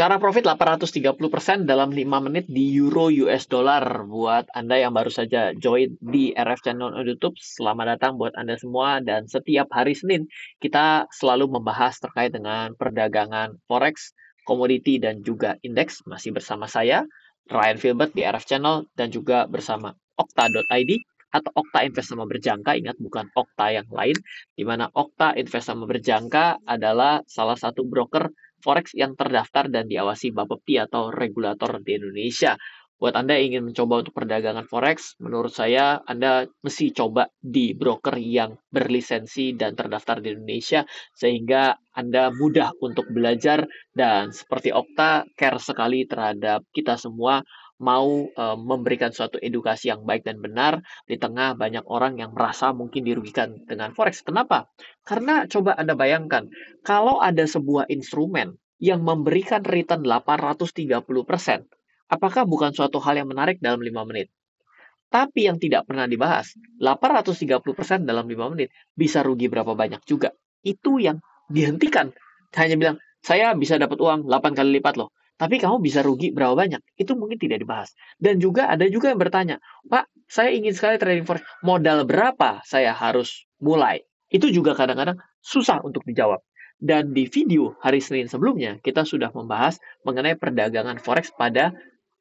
Cara profit 830% dalam 5 menit di Euro US Dollar. Buat Anda yang baru saja join di RF Channel on YouTube, selamat datang buat Anda semua. Dan setiap hari Senin, kita selalu membahas terkait dengan perdagangan Forex, komoditi, dan juga indeks. Masih bersama saya, Ryan Filbert di RF Channel, dan juga bersama Okta.id atau Okta Invest Sama Berjangka. Ingat, bukan Okta yang lain, di mana Okta Invest Sama Berjangka adalah salah satu broker Forex yang terdaftar dan diawasi Bapepti atau regulator di Indonesia. Buat Anda yang ingin mencoba untuk perdagangan Forex, menurut saya Anda mesti coba di broker yang berlisensi dan terdaftar di Indonesia, sehingga Anda mudah untuk belajar dan seperti Okta, care sekali terhadap kita semua, mau memberikan suatu edukasi yang baik dan benar di tengah banyak orang yang merasa mungkin dirugikan dengan Forex. Kenapa? Karena coba Anda bayangkan, kalau ada sebuah instrumen yang memberikan return 830%, apakah bukan suatu hal yang menarik dalam 5 menit? Tapi yang tidak pernah dibahas, 830% dalam 5 menit bisa rugi berapa banyak juga. Itu yang dihentikan. Hanya bilang, saya bisa dapat uang 8 kali lipat loh. Tapi kamu bisa rugi berapa banyak? Itu mungkin tidak dibahas. Dan juga ada juga yang bertanya, Pak, saya ingin sekali trading forex. Modal berapa saya harus mulai? Itu juga kadang-kadang susah untuk dijawab. Dan di video hari Senin sebelumnya, kita sudah membahas mengenai perdagangan forex pada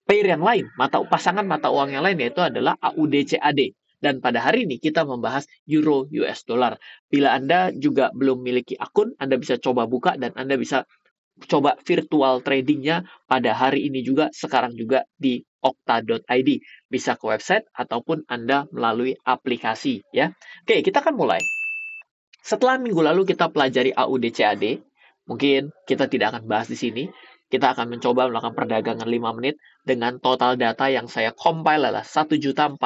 pair yang lain, pasangan mata uang yang lain, yaitu adalah AUD-CAD. Dan pada hari ini kita membahas Euro US Dollar. Bila Anda juga belum memiliki akun, Anda bisa coba buka dan Anda bisa coba virtual tradingnya pada hari ini juga, sekarang juga di okta.id. Bisa ke website ataupun Anda melalui aplikasi ya. Oke, kita akan mulai. Setelah minggu lalu kita pelajari AUD-CAD, mungkin kita tidak akan bahas di sini. Kita akan mencoba melakukan perdagangan 5 menit dengan total data yang saya compile adalah 1.045.180,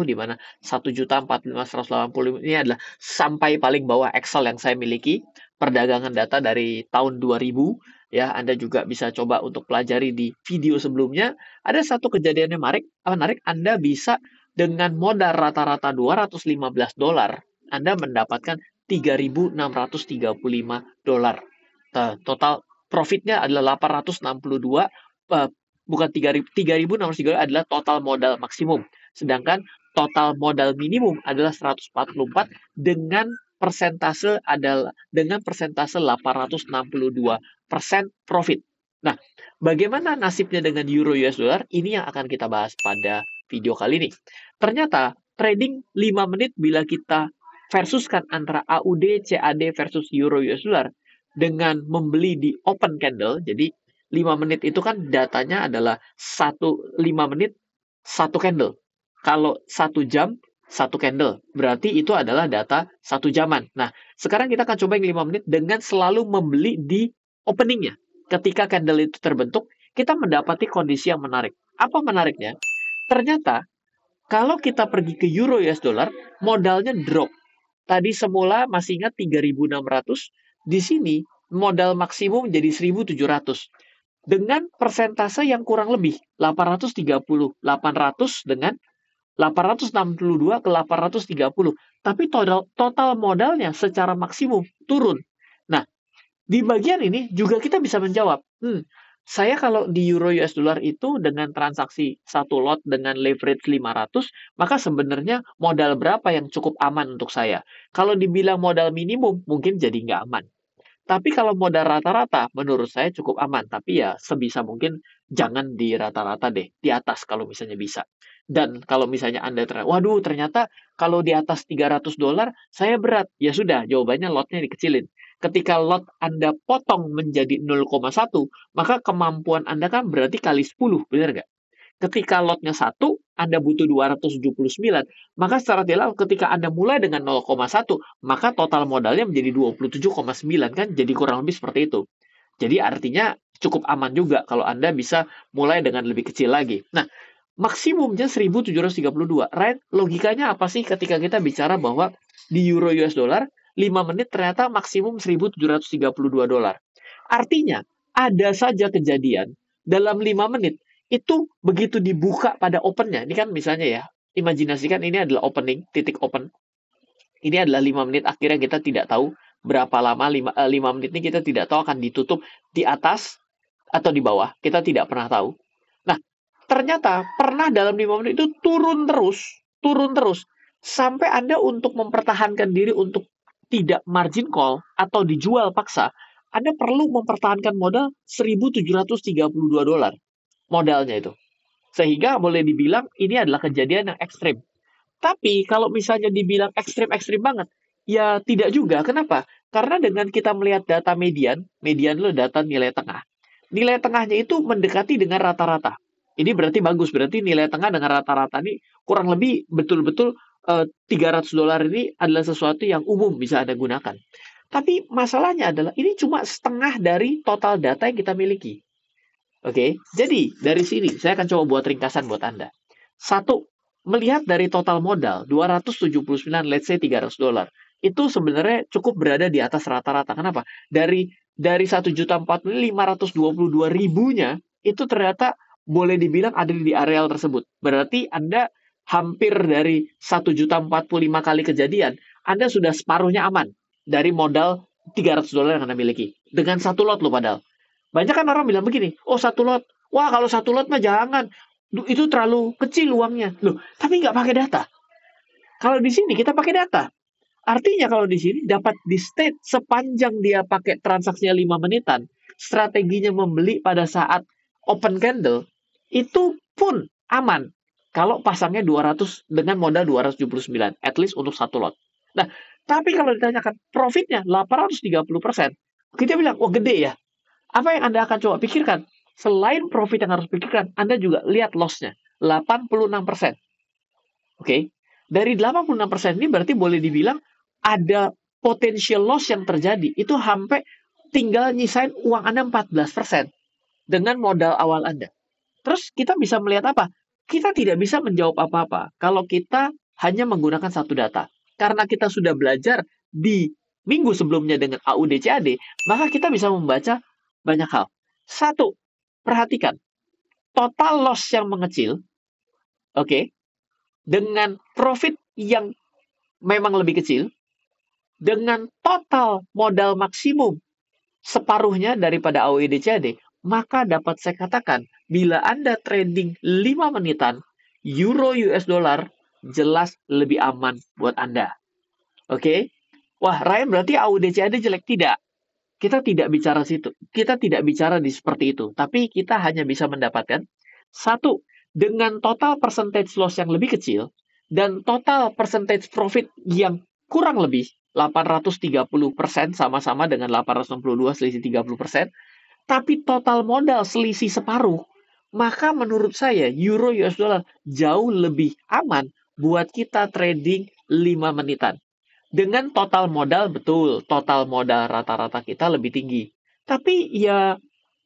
di mana 1.045.180 ini adalah sampai paling bawah Excel yang saya miliki, perdagangan data dari tahun 2000 ya. Anda juga bisa coba untuk pelajari di video sebelumnya. Ada satu kejadian yang menarik, Anda bisa dengan modal rata-rata $215, Anda mendapatkan $3.635. Total profitnya adalah 862, bukan 3.632 adalah total modal maksimum. Sedangkan total modal minimum adalah 144 dengan persentase 862% profit. Nah, bagaimana nasibnya dengan Euro US Dollar? Ini yang akan kita bahas pada video kali ini. Ternyata trading 5 menit bila kita versuskan antara AUD, CAD versus Euro US Dollar dengan membeli di open candle. Jadi 5 menit itu kan datanya adalah 5 menit 1 candle. Kalau 1 jam 1 candle, berarti itu adalah data 1 jaman. Nah, sekarang kita akan coba yang 5 menit dengan selalu membeli di openingnya. Ketika candle itu terbentuk, kita mendapati kondisi yang menarik. Apa menariknya? Ternyata kalau kita pergi ke Euro US Dollar, modalnya drop. Tadi semula masih ingat 3.600, di sini modal maksimum jadi 1.700. Dengan persentase yang kurang lebih 830, 800 dengan 862 ke 830. Tapi total modalnya secara maksimum turun. Nah, di bagian ini juga kita bisa menjawab, saya kalau di Euro US Dollar itu dengan transaksi satu lot dengan leverage 500, maka sebenarnya modal berapa yang cukup aman untuk saya? Kalau dibilang modal minimum, mungkin jadi nggak aman. Tapi kalau modal rata-rata, menurut saya cukup aman. Tapi ya sebisa mungkin jangan di rata-rata deh, di atas kalau misalnya bisa. Dan kalau misalnya Anda waduh ternyata kalau di atas $300 saya berat. Ya sudah, jawabannya lotnya dikecilin. Ketika lot Anda potong menjadi 0,1, maka kemampuan Anda kan berarti kali 10, benar nggak? Ketika lotnya 1, Anda butuh 279, maka secara tidak ketika Anda mulai dengan 0,1, maka total modalnya menjadi 27,9 kan, jadi kurang lebih seperti itu. Jadi artinya cukup aman juga kalau Anda bisa mulai dengan lebih kecil lagi. Nah, maksimumnya 1.732. Right? Logikanya apa sih ketika kita bicara bahwa di Euro US Dollar 5 menit ternyata maksimum $1.732. Artinya, ada saja kejadian dalam 5 menit itu begitu dibuka pada opennya. Ini kan misalnya ya, imajinasikan ini adalah opening, titik open. Ini adalah 5 menit, akhirnya kita tidak tahu berapa lama 5 menit ini kita tidak tahu akan ditutup di atas atau di bawah, kita tidak pernah tahu. Nah, ternyata pernah dalam 5 menit itu turun terus, sampai Anda untuk mempertahankan diri untuk tidak margin call atau dijual paksa, Anda perlu mempertahankan modal $1.732 modalnya itu. Sehingga boleh dibilang ini adalah kejadian yang ekstrim. Tapi kalau misalnya dibilang ekstrim-ekstrim banget, ya tidak juga. Kenapa? Karena dengan kita melihat data median, median lo data nilai tengah. Nilai tengahnya itu mendekati dengan rata-rata. Ini berarti bagus, berarti nilai tengah dengan rata-rata ini kurang lebih betul-betul $300 ini adalah sesuatu yang umum bisa Anda gunakan. Tapi masalahnya adalah ini cuma setengah dari total data yang kita miliki. Oke, jadi dari sini saya akan coba buat ringkasan buat Anda. Satu, melihat dari total modal 279, let's say $300, itu sebenarnya cukup berada di atas rata-rata. Kenapa? Dari 1.522.000-nya itu ternyata boleh dibilang ada di areal tersebut. Berarti Anda hampir dari 1.045 kali kejadian, Anda sudah separuhnya aman dari modal $300 yang Anda miliki. Dengan satu lot loh padahal. Banyak kan orang bilang begini, oh satu lot, wah kalau satu lot mah jangan, itu terlalu kecil uangnya. Loh, tapi nggak pakai data. Kalau di sini kita pakai data. Artinya kalau di sini dapat di state sepanjang dia pakai transaksinya 5 menitan, strateginya membeli pada saat open candle, itu pun aman. Kalau pasangnya 200 dengan modal 279, at least untuk satu lot. Nah, tapi kalau ditanyakan profitnya 830%, kita bilang, wah gede ya. Apa yang Anda akan coba pikirkan? Selain profit yang harus pikirkan, Anda juga lihat loss-nya. 86%. Oke? Dari 86% ini berarti boleh dibilang ada potential loss yang terjadi. Itu sampai tinggal nyisain uang Anda 14% dengan modal awal Anda. Terus kita bisa melihat apa? Kita tidak bisa menjawab apa-apa kalau kita hanya menggunakan satu data. Karena kita sudah belajar di minggu sebelumnya dengan AUD-CAD, maka kita bisa membaca banyak hal. Satu, perhatikan. Total loss yang mengecil, oke, dengan profit yang memang lebih kecil, dengan total modal maksimum separuhnya daripada AUD-CAD, maka dapat saya katakan, bila Anda trading 5 menitan, Euro US dollar jelas lebih aman buat Anda. Oke? Wah, Ryan berarti AUD-CAD jelek? Tidak. Kita tidak bicara situ. Kita tidak bicara di seperti itu. Tapi kita hanya bisa mendapatkan satu, dengan total percentage loss yang lebih kecil dan total percentage profit yang kurang lebih 830% sama-sama dengan 862 selisih 30%, tapi total modal selisih separuh, maka menurut saya Euro US dollar jauh lebih aman buat kita trading 5 menitan. Dengan total modal, betul, total modal rata-rata kita lebih tinggi. Tapi ya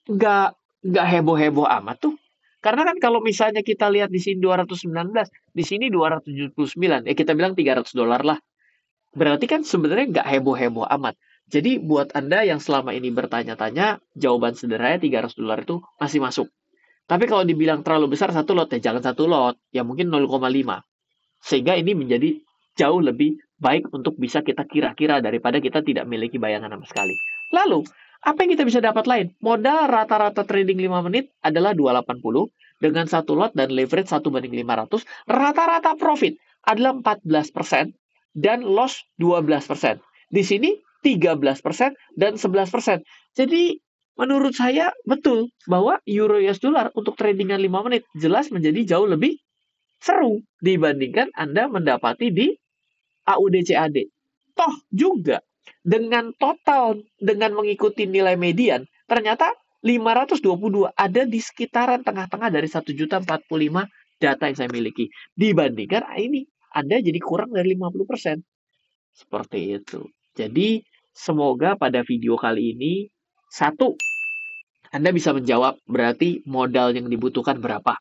nggak heboh-heboh amat tuh. Karena kan kalau misalnya kita lihat di sini 219, di sini 279, kita bilang $300 lah. Berarti kan sebenarnya nggak heboh-heboh amat. Jadi buat Anda yang selama ini bertanya-tanya, jawaban sederhana $300 itu masih masuk. Tapi kalau dibilang terlalu besar satu lot, ya jangan satu lot, ya mungkin 0,5. Sehingga ini menjadi jauh lebih baik untuk bisa kita kira-kira daripada kita tidak memiliki bayangan sama sekali. Lalu, apa yang kita bisa dapat lain? Modal rata-rata trading 5 menit adalah 280 dengan satu lot dan leverage 1/500. Rata-rata profit adalah 14% dan loss 12%. Di sini 13% dan 11%. Jadi menurut saya betul bahwa Euro US dollar untuk tradingan 5 menit jelas menjadi jauh lebih seru dibandingkan Anda mendapati di AUD-CAD. Toh juga dengan total dengan mengikuti nilai median, ternyata 522 ada di sekitaran tengah-tengah dari 1.045 data yang saya miliki. Dibandingkan ini Anda jadi kurang dari 50%. Seperti itu. Jadi semoga pada video kali ini satu, Anda bisa menjawab berarti modal yang dibutuhkan berapa.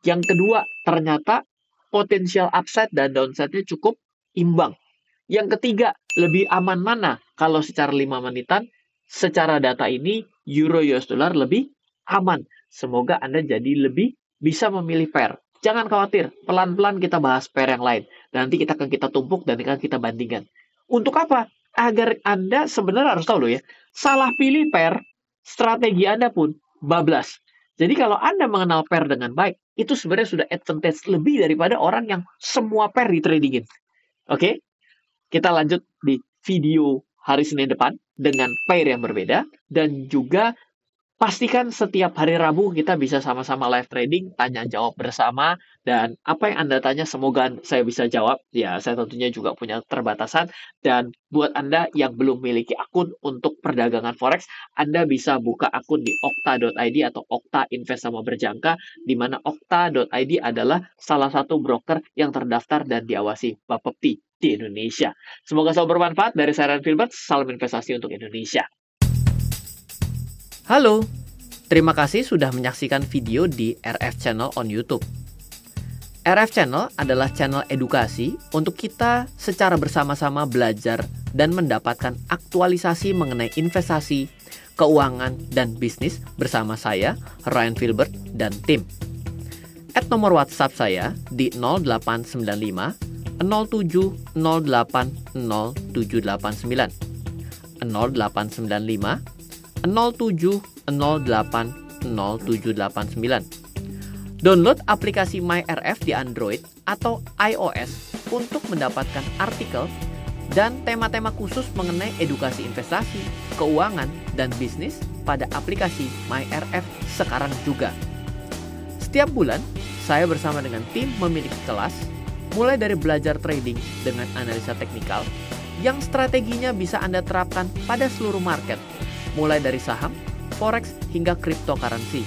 Yang kedua, ternyata potensial upside dan downside-nya cukup imbang. Yang ketiga, lebih aman mana kalau secara 5 menitan, secara data ini Euro US dollar lebih aman. Semoga Anda jadi lebih bisa memilih pair. Jangan khawatir, pelan-pelan kita bahas pair yang lain. Nanti kita akan tumpuk dan akan kita bandingkan. Untuk apa? Agar Anda sebenarnya harus tahu loh ya, salah pilih pair, strategi Anda pun bablas. Jadi kalau Anda mengenal pair dengan baik, itu sebenarnya sudah advantage lebih daripada orang yang semua pair di tradingin. Oke, kita lanjut di video hari Senin depan dengan pair yang berbeda, dan juga pastikan setiap hari Rabu kita bisa sama-sama live trading, tanya jawab bersama, dan apa yang Anda tanya semoga saya bisa jawab. Ya, saya tentunya juga punya keterbatasan, dan buat Anda yang belum memiliki akun untuk perdagangan forex, Anda bisa buka akun di okta.id atau Okta Invest Sama Berjangka, di mana okta.id adalah salah satu broker yang terdaftar dan diawasi Bapepti di Indonesia. Semoga selalu bermanfaat. Dari saya Ryan Filbert, salam investasi untuk Indonesia. Halo, terima kasih sudah menyaksikan video di RF Channel on YouTube. RF Channel adalah channel edukasi untuk kita secara bersama-sama belajar dan mendapatkan aktualisasi mengenai investasi, keuangan, dan bisnis bersama saya, Ryan Filbert, dan tim. Add nomor WhatsApp saya di 0895 07 08 0789 0895 07 08 0789. Download aplikasi MyRF di Android atau iOS untuk mendapatkan artikel dan tema-tema khusus mengenai edukasi investasi, keuangan, dan bisnis pada aplikasi MyRF sekarang juga. Setiap bulan, saya bersama dengan tim memiliki kelas, mulai dari belajar trading dengan analisa teknikal, yang strateginya bisa Anda terapkan pada seluruh market, mulai dari saham, forex, hingga cryptocurrency,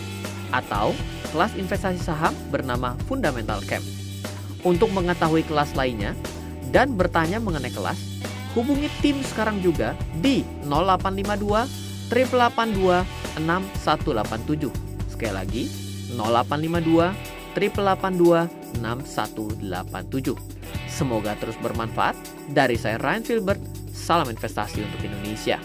atau kelas investasi saham bernama Fundamental Camp. Untuk mengetahui kelas lainnya dan bertanya mengenai kelas, hubungi tim sekarang juga di 0852 882 6187. Sekali lagi, 0852 882 6187. Semoga terus bermanfaat. Dari saya Ryan Filbert, salam investasi untuk Indonesia.